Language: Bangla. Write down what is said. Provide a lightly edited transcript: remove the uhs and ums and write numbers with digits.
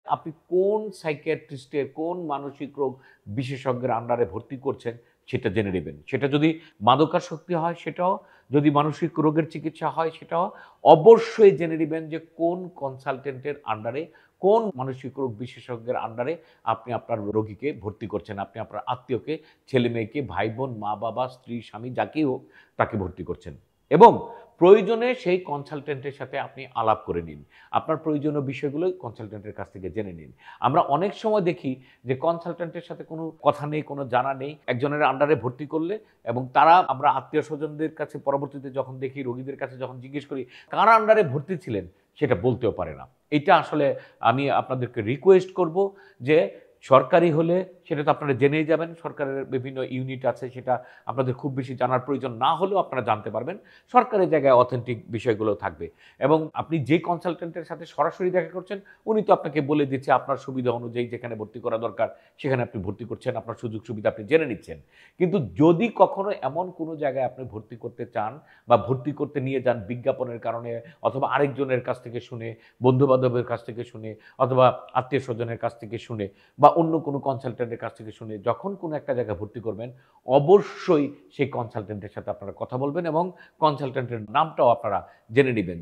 আপনি কোন সাইকিয়াট্রিস্টের, কোন মানসিক রোগ বিশেষজ্ঞের আন্ডারে ভর্তি করছেন সেটা জেনে নেবেন। সেটা যদি মাদকাসক্তি হয় সেটাও, যদি মানসিক রোগের চিকিৎসা হয় সেটাও অবশ্যই জেনে নিবেন যে কোন কনসালটেন্টের আন্ডারে, কোন মানসিক রোগ বিশেষজ্ঞের আন্ডারে আপনি আপনার রোগীকে ভর্তি করছেন। আপনি আপনার আত্মীয়কে, ছেলে-মেয়েকে, ভাই-বোন, মা-বাবা, স্ত্রী, স্বামী যাকেই হোক তাকে ভর্তি করছেন। এবং প্রয়োজনে সেই কনসালটেন্টের সাথে আপনি আলাপ করে নিন। আপনার প্রয়োজনীয় বিষয়গুলো কনসালটেন্টের কাছ থেকে জেনে নিন। আমরা অনেক সময় দেখি যে কনসালটেন্টের সাথে কোনো কথা নেই, কোনো জানা নেই। একজনের আন্ডারে ভর্তি করলে এবং তারা, আমরা আত্মীয়স্বজনদের কাছে পরবর্তীতে যখন দেখি, রোগীদের কাছে যখন জিজ্ঞেস করি, কার আন্ডারে ভর্তি ছিলেন? সেটা বলতেও পারে না। এটা আসলে আমি আপনাদেরকে রিকোয়েস্ট করব যে সরকারি হলে সেটা তো আপনারা জেনেই যাবেন। সরকারের বিভিন্ন ইউনিট আছে, সেটা আপনাদের খুব বেশি জানার প্রয়োজন না হলেও আপনারা জানতে পারবেন। সরকারি জায়গায় অথেন্টিক বিষয়গুলো থাকবে এবং আপনি যে কনসালটেন্টের সাথে সরাসরি দেখা করছেন, উনি তো আপনাকে বলে দিচ্ছে আপনার সুবিধা অনুযায়ী যেখানে ভর্তি করা দরকার সেখানে আপনি ভর্তি করছেন, আপনার সুযোগ সুবিধা আপনি জেনে নিচ্ছেন। কিন্তু যদি কখনো এমন কোনো জায়গায় আপনি ভর্তি করতে চান বা ভর্তি করতে নিয়ে যান বিজ্ঞাপনের কারণে, অথবা আরেকজনের কাছ থেকে শুনে, বন্ধু-বান্ধবের কাছ থেকে শুনে, অথবা আত্মীয়স্বজনের কাছ থেকে শুনে বা অন্য কোনো কনসালটেন্টের কাছ থেকে শুনে যখন কোনো একটা জায়গায় ভর্তি করবেন, অবশ্যই সেই কনসালটেন্টের সাথে আপনারা কথা বলবেন এবং কনসালটেন্টের নামটাও আপনারা জেনে নিবেন।